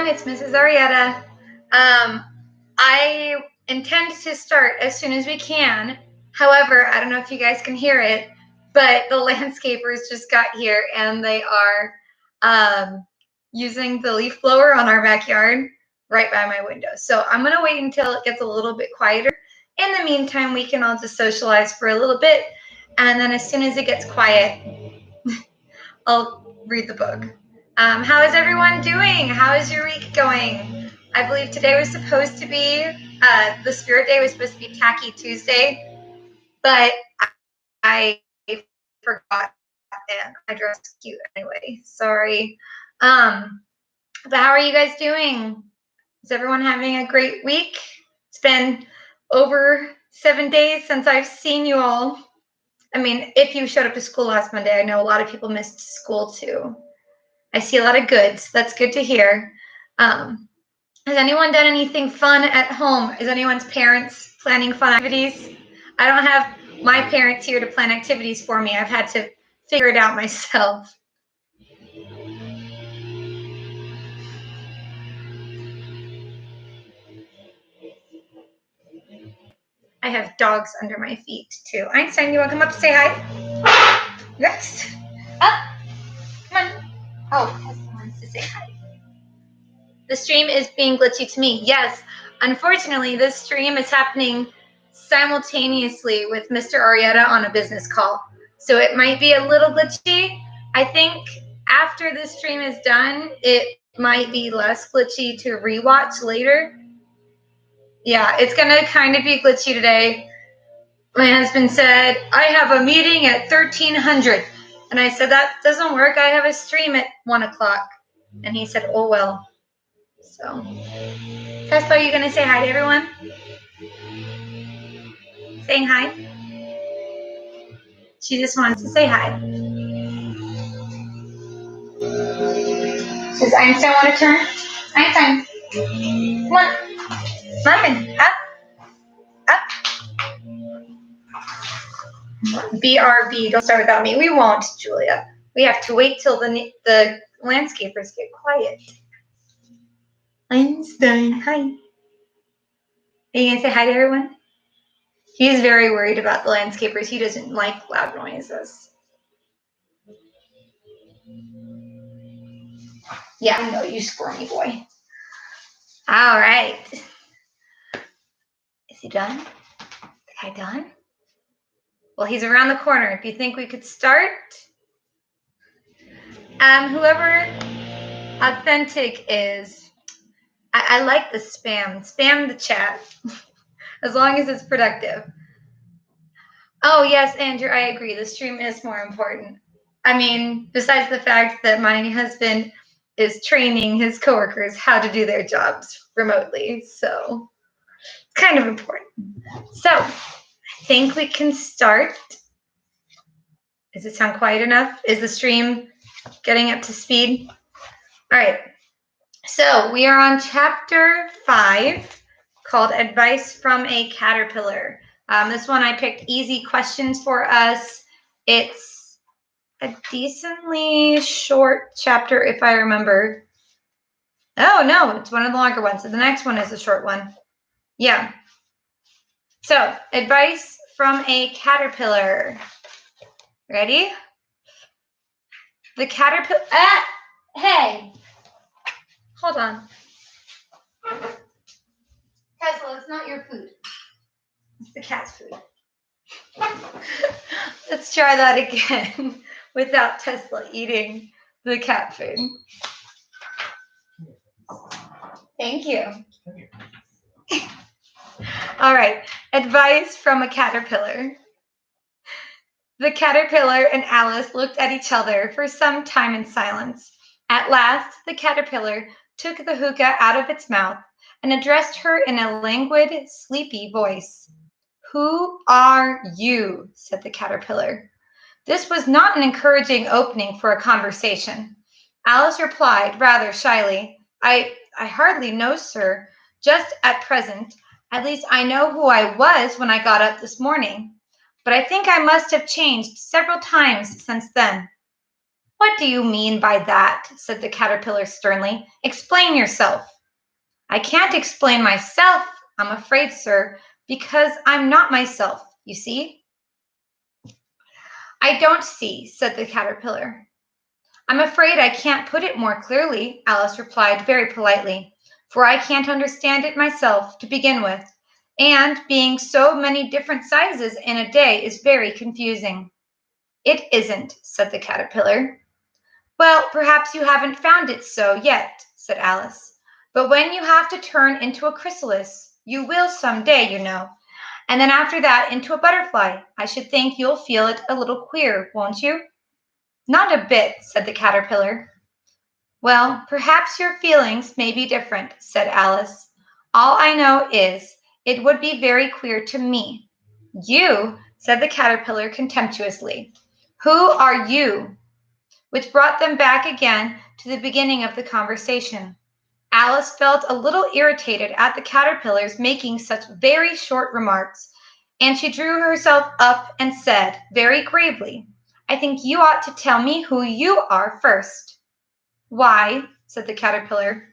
everyone, it's Mrs. Arrieta. I intend to start as soon as we can. However, I don't know if you guys can hear it, but the landscapers just got here and they are using the leaf blower on our backyard right by my window. So I'm going to wait until it gets a little bit quieter. In the meantime, we can all just socialize for a little bit. And then as soon as it gets quiet, I'll read the book. How is everyone doing? How is your week going? I believe today was supposed to be, the Spirit Day was supposed to be Tacky Tuesday, but I forgot and I dressed cute anyway. Sorry. But how are you guys doing? Is everyone having a great week? It's been over 7 days since I've seen you all. I mean, if you showed up to school last Monday, I know a lot of people missed school too. I see a lot of goods. That's good to hear. Has anyone done anything fun at home? Is anyone's parents planning fun activities? I don't have my parents here to plan activities for me. I've had to figure it out myself. I have dogs under my feet too. Einstein, you want to come up to say hi? Yes. Up. Come on. Oh, Tesla wants to say hi. The stream is being glitchy to me. Yes, unfortunately, this stream is happening simultaneously with Mr. Arrieta on a business call. So it might be a little glitchy. I think after the stream is done, it might be less glitchy to rewatch later. Yeah, it's going to kind of be glitchy today. My husband said, I have a meeting at 1300. And I said, that doesn't work. I have a stream at 1 o'clock. And he said, oh, well. So, Tesla, are you going to say hi to everyone? Saying hi? She just wants to say hi. Does Einstein want to turn? Einstein, come on. Lemon, up. BRB, don't start without me. We won't, Julia. We have to wait till the landscapers get quiet. Einstein, hi. Are you going to say hi to everyone? He's very worried about the landscapers. He doesn't like loud noises. Yeah, I know you squirmy boy. All right. Is he done? Is the guy done? Well, he's around the corner. Do you think we could start? Whoever Authentic is, I like the spam. Spam the chat, as long as it's productive. Oh, yes, Andrew, I agree. The stream is more important. I mean, besides the fact that my husband is training his coworkers how to do their jobs remotely, so it's kind of important. So I think we can start. Does it sound quiet enough? Is the stream getting up to speed? All right. So we are on chapter 5 called Advice from a Caterpillar. This one I picked easy questions for us. It's a decently short chapter if I remember. Oh, no, it's one of the longer ones. So the next one is a short one. Yeah. So, advice from a caterpillar. Ready? The caterpillar. Hey. Hold on. Tesla, it's not your food. It's the cat's food. Let's try that again without Tesla eating the cat food. Thank you. All right. Advice from a caterpillar. The caterpillar and Alice looked at each other for some time in silence. At last, the caterpillar took the hookah out of its mouth and addressed her in a languid, sleepy voice. Who are you? Said the caterpillar. This was not an encouraging opening for a conversation. Alice replied rather shyly, I hardly know, sir. Just at present. At least I know who I was when I got up this morning. But I think I must have changed several times since then. "What do you mean by that?" said the caterpillar sternly. "Explain yourself." "I can't explain myself, I'm afraid, sir, because I'm not myself, you see." "I don't see," said the caterpillar. "I'm afraid I can't put it more clearly," Alice replied very politely, "for I can't understand it myself to begin with, and being so many different sizes in a day is very confusing." "It isn't," said the caterpillar. "Well, perhaps you haven't found it so yet," said Alice. "But when you have to turn into a chrysalis, you will some day, you know, and then after that into a butterfly, I should think you'll feel it a little queer, won't you?" "Not a bit," said the caterpillar. "Well, perhaps your feelings may be different," said Alice. "All I know is, it would be very queer to me." "You?" said the caterpillar contemptuously. "Who are you?" Which brought them back again to the beginning of the conversation. Alice felt a little irritated at the caterpillars making such very short remarks, and she drew herself up and said, very gravely, "I think you ought to tell me who you are first." "Why?" said the caterpillar.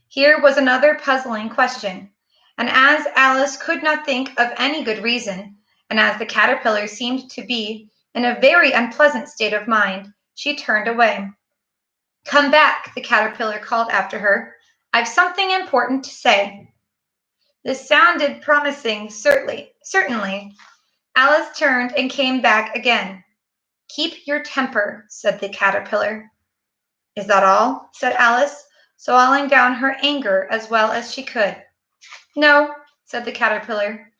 Here was another puzzling question, and as Alice could not think of any good reason, and as the caterpillar seemed to be in a very unpleasant state of mind, she turned away. "Come back," the caterpillar called after her. "I've something important to say." This sounded promising, certainly. Alice turned and came back again. "Keep your temper," said the caterpillar. "Is that all?" said Alice, swallowing down her anger as well as she could. "No," said the caterpillar.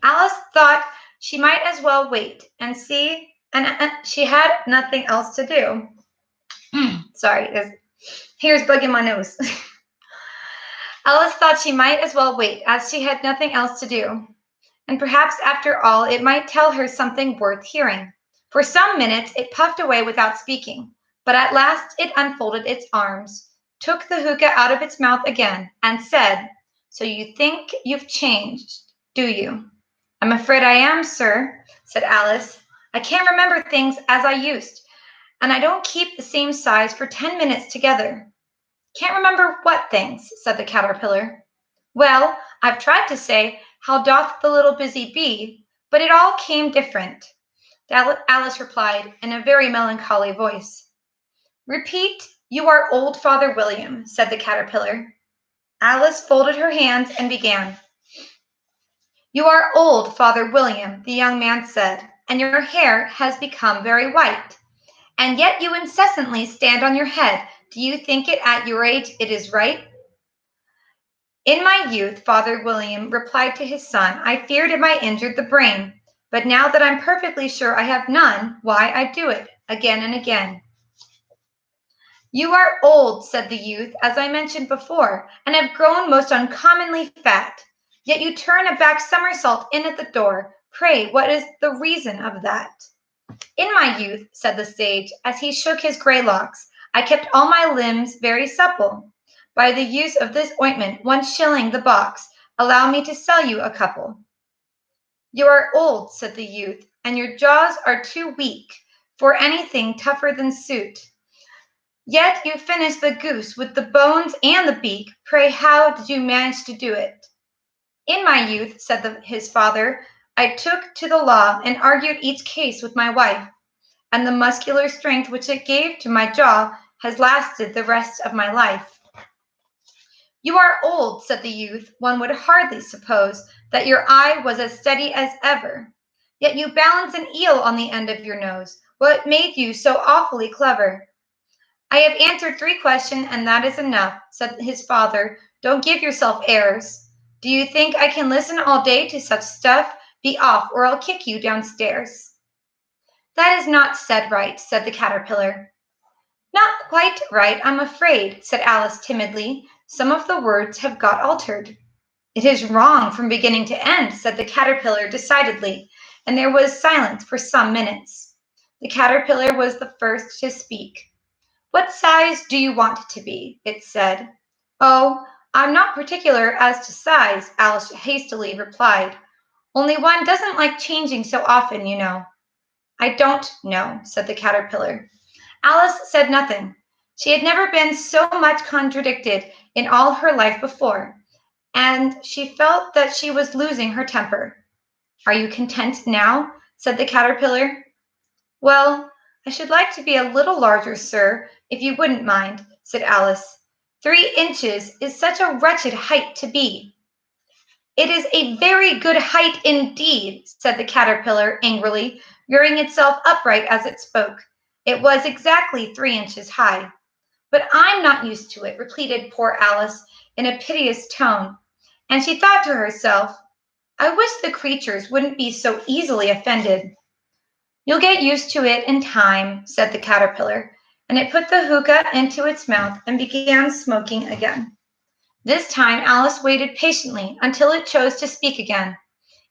Alice thought she might as well wait and see, and she had nothing else to do. Sorry, this hair's bugging my nose. Alice thought she might as well wait, as she had nothing else to do. And perhaps after all it might tell her something worth hearing. For some minutes it puffed away without speaking, but at last it unfolded its arms, took the hookah out of its mouth again, and said, "So you think you've changed, do you?" "I'm afraid I am, sir," said Alice. "I can't remember things as I used, and I don't keep the same size for 10 minutes together." "Can't remember what things?" said the caterpillar. "Well, I've tried to say, 'How doth the little busy bee?' but it all came different," Alice replied in a very melancholy voice. "Repeat, 'You are old, Father William,'" said the caterpillar. Alice folded her hands and began. "You are old, Father William," the young man said, "and your hair has become very white. And yet you incessantly stand on your head. Do you think it at your age it is right?" "In my youth," Father William replied to his son, "I feared it might injure the brain. But now that I'm perfectly sure I have none, why, I do it again and again." "You are old," said the youth, "as I mentioned before, and have grown most uncommonly fat. Yet you turn a back somersault in at the door. Pray, what is the reason of that?" "In my youth," said the sage, as he shook his gray locks, "I kept all my limbs very supple. By the use of this ointment, 1 shilling the box. Allow me to sell you a couple." "You are old," said the youth, "and your jaws are too weak for anything tougher than soot. Yet you finished the goose with the bones and the beak. Pray, how did you manage to do it?" "In my youth," said his father, "I took to the law and argued each case with my wife, and the muscular strength which it gave to my jaw has lasted the rest of my life." "You are old," said the youth. "One would hardly suppose that your eye was as steady as ever. Yet you balance an eel on the end of your nose. What made you so awfully clever?" "I have answered 3 questions, and that is enough," said his father. "Don't give yourself airs. Do you think I can listen all day to such stuff? Be off, or I'll kick you downstairs." "That is not said right," said the caterpillar. "Not quite right, I'm afraid," said Alice timidly. "Some of the words have got altered." "It is wrong from beginning to end," said the caterpillar decidedly, and there was silence for some minutes. The caterpillar was the first to speak. "What size do you want it to be?" it said. "Oh, I'm not particular as to size," Alice hastily replied. "Only one doesn't like changing so often, you know." "I don't know," said the caterpillar. Alice said nothing. She had never been so much contradicted in all her life before, and she felt that she was losing her temper. "Are you content now?" said the caterpillar. "Well, I should like to be a little larger, sir, if you wouldn't mind," said Alice. 3 inches is such a wretched height to be. "It is a very good height indeed," said the caterpillar angrily, rearing itself upright as it spoke. It was exactly 3 inches high. "But I'm not used to it," repeated poor Alice in a piteous tone, and she thought to herself, "I wish the creatures wouldn't be so easily offended." "You'll get used to it in time," said the caterpillar, and it put the hookah into its mouth and began smoking again. This time Alice waited patiently until it chose to speak again.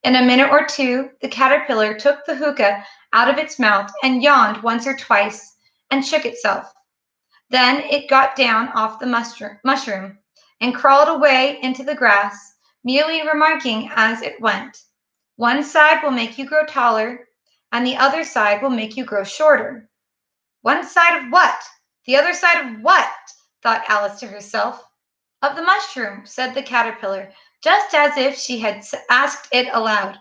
In a minute or two, the caterpillar took the hookah out of its mouth and yawned once or twice and shook itself. Then it got down off the mushroom and crawled away into the grass, merely remarking as it went, "One side will make you grow taller, and the other side will make you grow shorter." "One side of what? The other side of what?" thought Alice to herself. "Of the mushroom," said the caterpillar, just as if she had asked it aloud,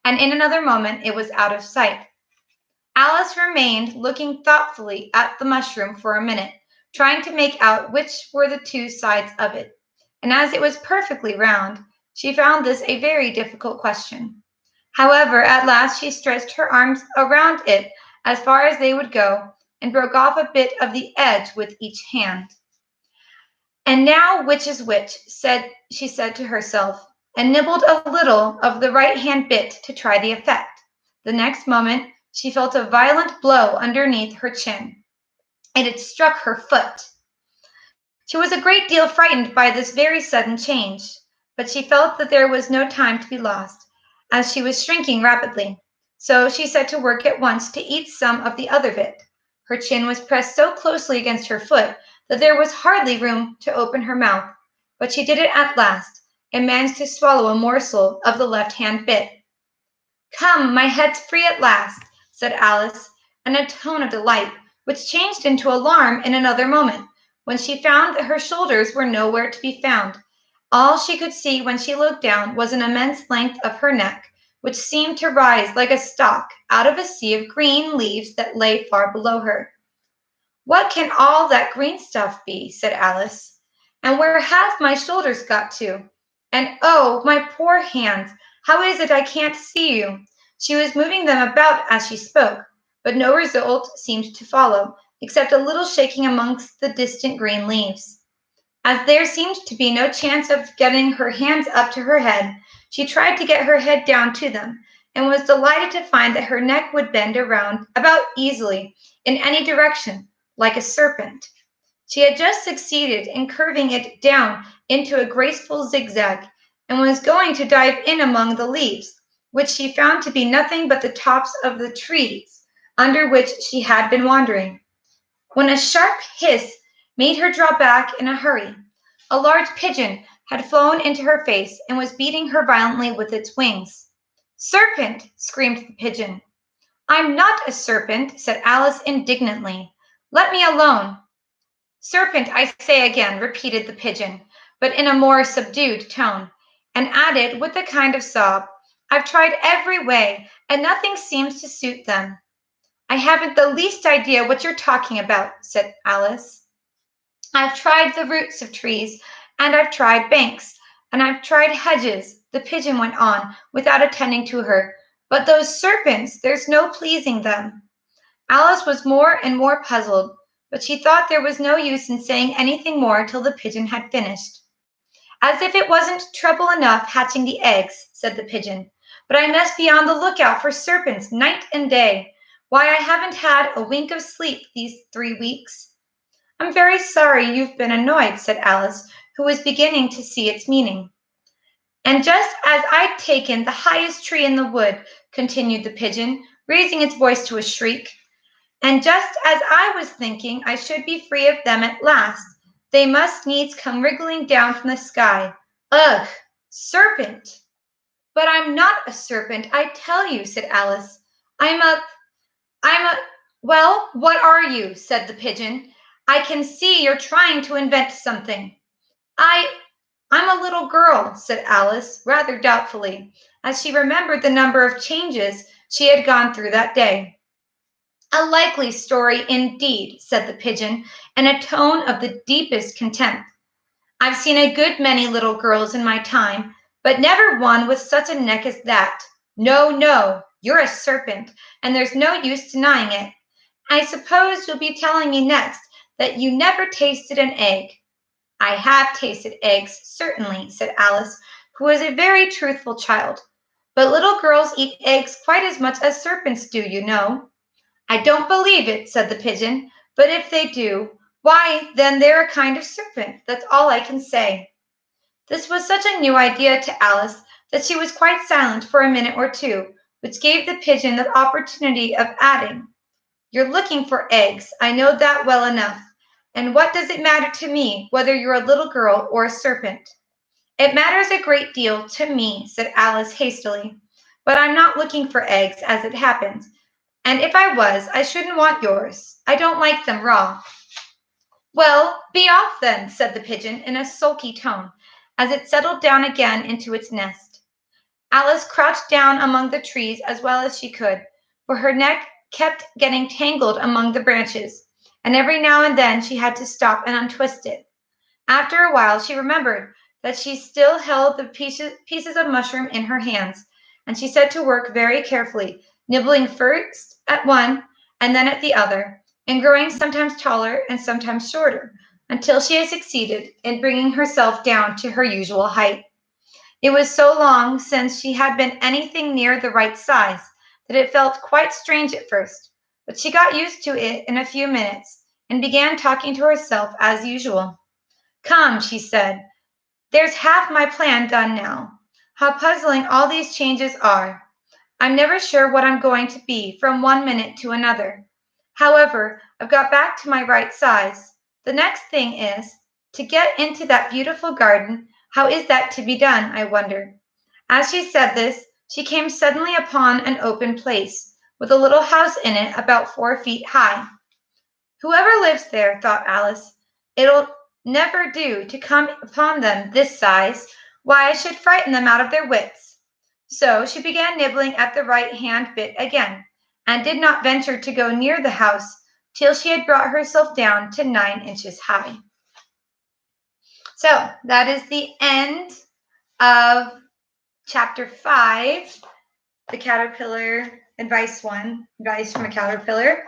and in another moment it was out of sight. Alice remained looking thoughtfully at the mushroom for a minute, trying to make out which were the 2 sides of it, and as it was perfectly round, she found this a very difficult question. However, at last she stretched her arms around it as far as they would go, and broke off a bit of the edge with each hand. "And now which is which?" she said to herself, and nibbled a little of the right-hand bit to try the effect. The next moment she felt a violent blow underneath her chin. It had struck her foot. She was a great deal frightened by this very sudden change, but she felt that there was no time to be lost, as she was shrinking rapidly. So she set to work at once to eat some of the other bit. Her chin was pressed so closely against her foot that there was hardly room to open her mouth, but she did it at last, and managed to swallow a morsel of the left-hand bit. "Come, my head's free at last," said Alice, in a tone of delight, which changed into alarm in another moment, when she found that her shoulders were nowhere to be found. All she could see when she looked down was an immense length of her neck, which seemed to rise like a stalk out of a sea of green leaves that lay far below her. "What can all that green stuff be?" said Alice. "And where have my shoulders got to? And oh, my poor hands, how is it I can't see you?" She was moving them about as she spoke, but no result seemed to follow, except a little shaking amongst the distant green leaves. As there seemed to be no chance of getting her hands up to her head, she tried to get her head down to them, and was delighted to find that her neck would bend around about easily in any direction, like a serpent. She had just succeeded in curving it down into a graceful zigzag, and was going to dive in among the leaves, which she found to be nothing but the tops of the trees under which she had been wandering, when a sharp hiss made her draw back in a hurry. A large pigeon had flown into her face and was beating her violently with its wings. "Serpent!" screamed the pigeon. "I'm not a serpent," said Alice indignantly. "Let me alone." "Serpent, I say again," repeated the pigeon, but in a more subdued tone, and added with a kind of sob, "I've tried every way, and nothing seems to suit them." "I haven't the least idea what you're talking about," said Alice. "I've tried the roots of trees, and I've tried banks, and I've tried hedges," the pigeon went on without attending to her, "but those serpents, there's no pleasing them." Alice was more and more puzzled, but she thought there was no use in saying anything more till the pigeon had finished. "As if it wasn't trouble enough hatching the eggs," said the pigeon, "but I must be on the lookout for serpents night and day. Why, I haven't had a wink of sleep these 3 weeks." "I'm very sorry you've been annoyed," said Alice, who was beginning to see its meaning. "And just as I'd taken the highest tree in the wood," continued the pigeon, raising its voice to a shriek, "and just as I was thinking I should be free of them at last, they must needs come wriggling down from the sky. Ugh! Serpent!" "But I'm not a serpent, I tell you," said Alice. I'm a, Well, what are you? Said the pigeon. I can see you're trying to invent something. I I'm a little girl, said Alice, rather doubtfully, as she remembered the number of changes she had gone through that day. A likely story indeed, said the pigeon, in a tone of the deepest contempt. I've seen a good many little girls in my time, but never one with such a neck as that. No, no, you're a serpent, and there's no use denying it. I suppose you'll be telling me next that you never tasted an egg. I have tasted eggs, certainly, said Alice, who was a very truthful child. But little girls eat eggs quite as much as serpents do, you know. I don't believe it, said the pigeon, but if they do, why, then they're a kind of serpent. That's all I can say. This was such a new idea to Alice that she was quite silent for a minute or two, which gave the pigeon the opportunity of adding, You're looking for eggs, I know that well enough. And what does it matter to me whether you're a little girl or a serpent? It matters a great deal to me, said Alice hastily. But I'm not looking for eggs, as it happens. And if I was, I shouldn't want yours. I don't like them raw. Well, be off then, said the pigeon in a sulky tone, as it settled down again into its nest. Alice crouched down among the trees as well as she could, for her neck kept getting tangled among the branches, and every now and then she had to stop and untwist it. After a while, she remembered that she still held the pieces of mushroom in her hands, and she set to work very carefully, nibbling first at one and then at the other, and growing sometimes taller and sometimes shorter, until she had succeeded in bringing herself down to her usual height. It was so long since she had been anything near the right size that it felt quite strange at first, but she got used to it in a few minutes and began talking to herself as usual. Come, she said, there's half my plan done now. How puzzling all these changes are. I'm never sure what I'm going to be from one minute to another. However, I've got back to my right size. The next thing is to get into that beautiful garden. How is that to be done, I wonder? As she said this, she came suddenly upon an open place, with a little house in it about 4 feet high. Whoever lives there, thought Alice, it'll never do to come upon them this size. Why, I should frighten them out of their wits. So she began nibbling at the right hand bit again, and did not venture to go near the house till she had brought herself down to 9 inches high. So that is the end of chapter 5, the caterpillar advice 1, advice from a caterpillar.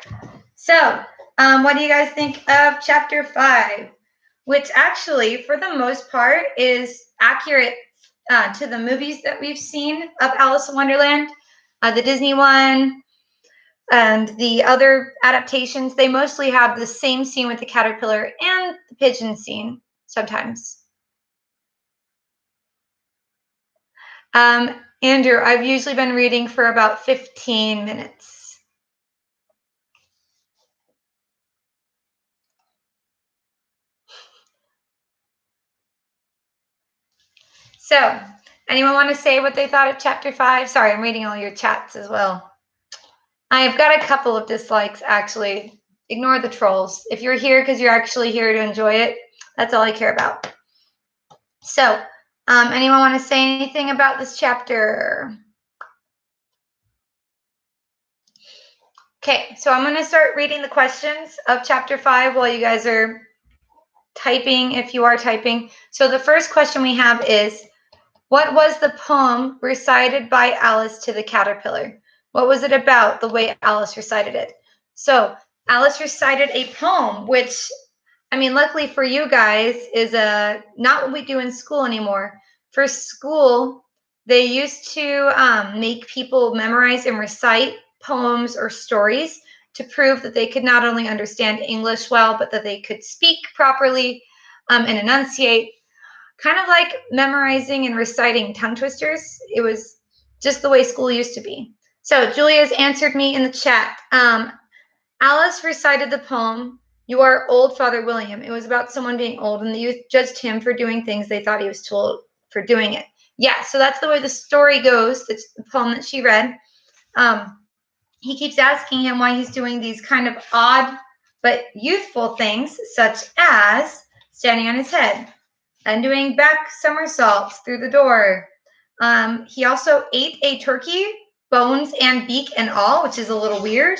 So, what do you guys think of chapter 5? Which actually, for the most part, is accurate to the movies that we've seen of Alice in Wonderland, the Disney one, and the other adaptations. They mostly have the same scene with the caterpillar and the pigeon scene sometimes. Andrew, I've usually been reading for about 15 minutes. So, anyone want to say what they thought of chapter 5? Sorry, I'm reading all your chats as well. I've got a couple of dislikes, actually. Ignore the trolls. If you're here because you're actually here to enjoy it, that's all I care about. So, anyone want to say anything about this chapter? Okay, so I'm going to start reading the questions of chapter 5 while you guys are typing, if you are typing. So the first question we have is, what was the poem recited by Alice to the caterpillar? What was it about, the way Alice recited it? So Alice recited a poem, which, I mean, luckily for you guys, is not what we do in school anymore. For school, they used to make people memorize and recite poems or stories to prove that they could not only understand English well, but that they could speak properly and enunciate. Kind of like memorizing and reciting tongue twisters. It was just the way school used to be. So Julia's answered me in the chat. Alice recited the poem, You Are Old, Father William. It was about someone being old, and the youth judged him for doing things they thought he was too old for doing it. Yeah, so that's the way the story goes. It's the poem that she read. he keeps asking him why he's doing these kind of odd but youthful things, such as standing on his head and doing back somersaults through the door. He also ate a turkey, bones and beak and all, which is a little weird.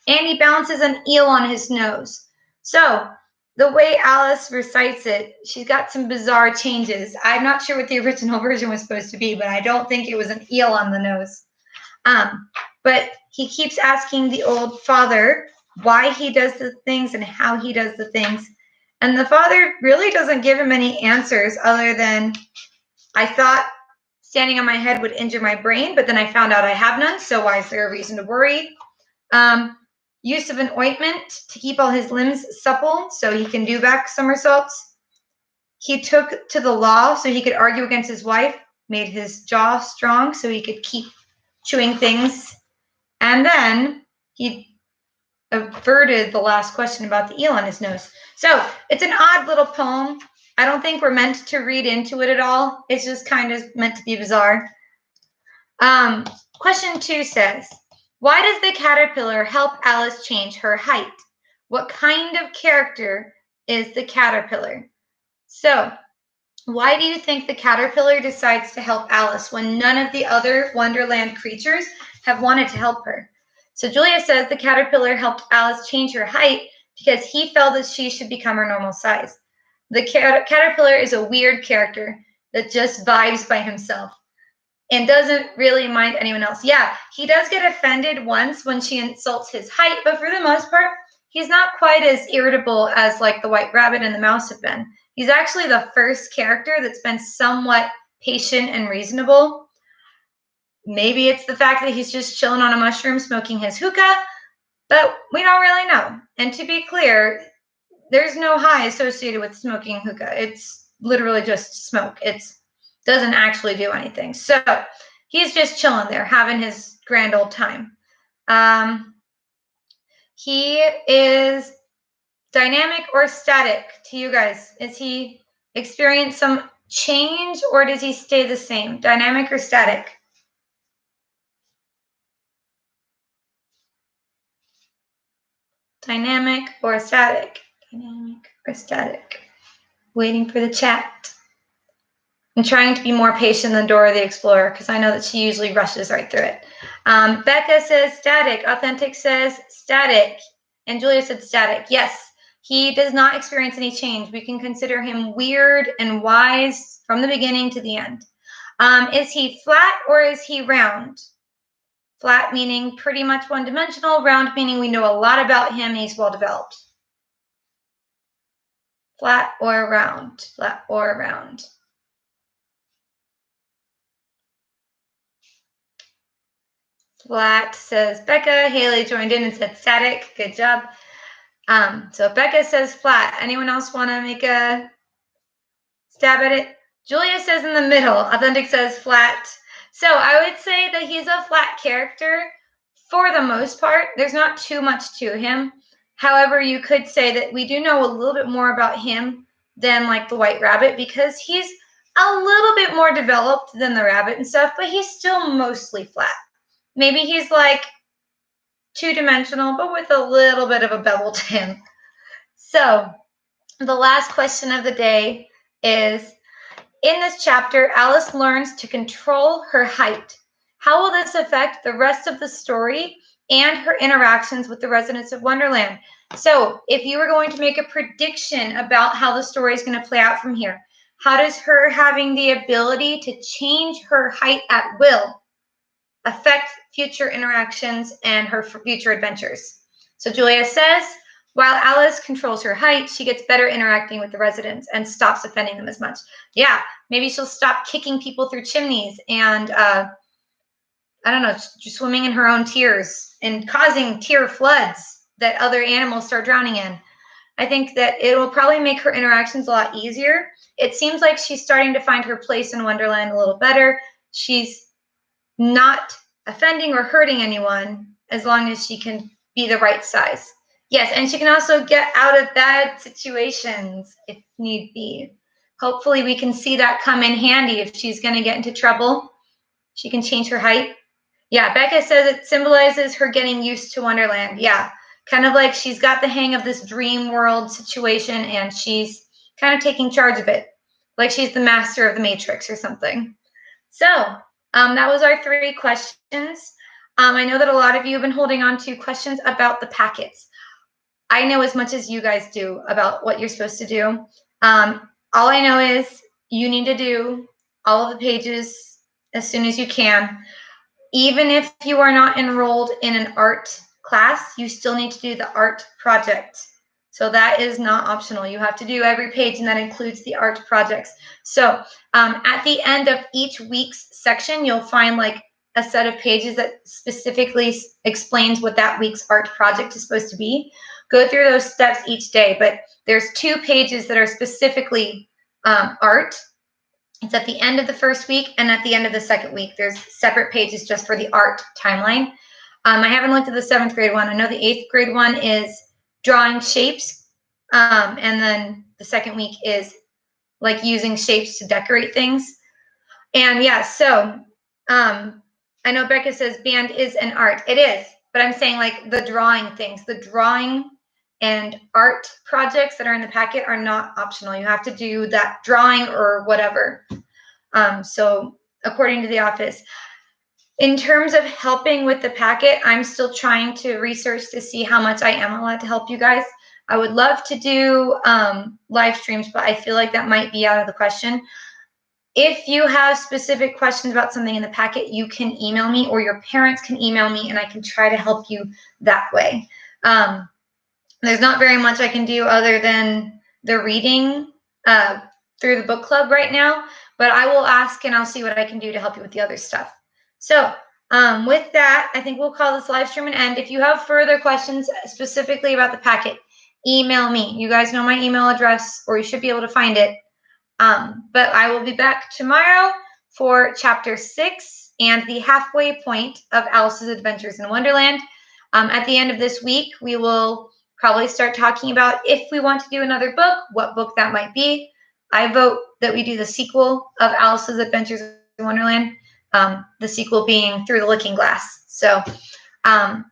And he balances an eel on his nose. So the way Alice recites it, she's got some bizarre changes. I'm not sure what the original version was supposed to be, but I don't think it was an eel on the nose. But he keeps asking the old father why he does the things and how he does the things. And the father really doesn't give him any answers other than, I thought standing on my head would injure my brain, but then I found out I have none, so why is there a reason to worry? Use of an ointment to keep all his limbs supple so he can do back somersaults. He took to the law so he could argue against his wife, made his jaw strong so he could keep chewing things. And then he averted the last question about the eel on his nose. So it's an odd little poem. I don't think we're meant to read into it at all. It's just kind of meant to be bizarre. Question 2 says, why does the caterpillar help Alice change her height? What kind of character is the caterpillar? So, why do you think the caterpillar decides to help Alice when none of the other Wonderland creatures have wanted to help her? So Julia says the caterpillar helped Alice change her height because he felt that she should become her normal size. The caterpillar is a weird character that just vibes by himself and doesn't really mind anyone else. Yeah, he does get offended once when she insults his height, but for the most part, he's not quite as irritable as like the White Rabbit and the Mouse have been. He's actually the first character that's been somewhat patient and reasonable. Maybe it's the fact that he's just chilling on a mushroom smoking his hookah, but we don't really know. And to be clear, there's no high associated with smoking hookah. It's literally just smoke. It doesn't actually do anything. So he's just chilling there, having his grand old time. He is dynamic or static to you guys? Is he experience some change or does he stay the same? Dynamic or static? Dynamic or static? Dynamic or static? Waiting for the chat. I'm trying to be more patient than Dora the Explorer because I know that she usually rushes right through it. Becca says static. Authentic says static. And Julia said static. Yes, he does not experience any change. We can consider him weird and wise from the beginning to the end. Is he flat or is he round? Flat meaning pretty much one-dimensional. Round meaning we know a lot about him and he's well-developed. Flat or round? Flat or round? Flat says Becca. Haley joined in and said static. Good job. So Becca says flat. Anyone else want to make a stab at it? Julia says in the middle. Authentic says flat. So I would say that he's a flat character for the most part. There's not too much to him. However, you could say that we do know a little bit more about him than like the White Rabbit because he's a little bit more developed than the rabbit and stuff, but he's still mostly flat. Maybe he's like two-dimensional, but with a little bit of a bevel to him. So the last question of the day is, in this chapter, Alice learns to control her height. How will this affect the rest of the story and her interactions with the residents of Wonderland? So if you were going to make a prediction about how the story is going to play out from here, how does her having the ability to change her height at will affect future interactions and her future adventures? So Julia says, while Alice controls her height, she gets better interacting with the residents and stops offending them as much. Yeah, maybe she'll stop kicking people through chimneys and, I don't know, just swimming in her own tears and causing tear floods that other animals start drowning in. I think that it will probably make her interactions a lot easier. It seems like she's starting to find her place in Wonderland a little better. She's not offending or hurting anyone as long as she can be the right size. Yes, and she can also get out of bad situations if need be. Hopefully we can see that come in handy if she's going to get into trouble. She can change her height. Yeah, Becca says it symbolizes her getting used to Wonderland. Yeah, kind of like she's got the hang of this dream world situation and she's kind of taking charge of it, like she's the master of the Matrix or something. So that was our 3 questions. I know that a lot of you have been holding on to questions about the packets. I know as much as you guys do about what you're supposed to do. All I know is you need to do all of the pages as soon as you can. Even if you are not enrolled in an art class, you still need to do the art project. So that is not optional. You have to do every page, and that includes the art projects. So at the end of each week's section, you'll find like a set of pages that specifically explains what that week's art project is supposed to be. Go through those steps each day, but there's 2 pages that are specifically art. It's at the end of the first week and at the end of the second week. There's separate pages just for the art timeline. I haven't looked at the 7th grade one. I know the 8th grade one is drawing shapes. And then the second week is like using shapes to decorate things. And yeah, so I know Becca says band is an art. It is, but I'm saying like the drawing things, the drawing and art projects that are in the packet are not optional. You have to do that drawing or whatever. So according to the office, in terms of helping with the packet, I'm still trying to research to see how much I am allowed to help you guys. I would love to do live streams, but I feel like that might be out of the question. If you have specific questions about something in the packet, you can email me or your parents can email me and I can try to help you that way. There's not very much I can do other than the reading through the book club right now, but I will ask and I'll see what I can do to help you with the other stuff. So with that, I think we'll call this live stream an end. If you have further questions specifically about the packet, email me. You guys know my email address, or you should be able to find it. But I will be back tomorrow for chapter 6 and the halfway point of Alice's Adventures in Wonderland. At the end of this week, we will probably start talking about if we want to do another book, what book that might be. I vote that we do the sequel of Alice's Adventures in Wonderland, the sequel being Through the Looking Glass. So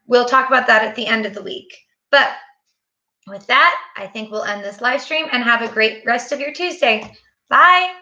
we'll talk about that at the end of the week. But with that, I think we'll end this live stream and have a great rest of your Tuesday. Bye.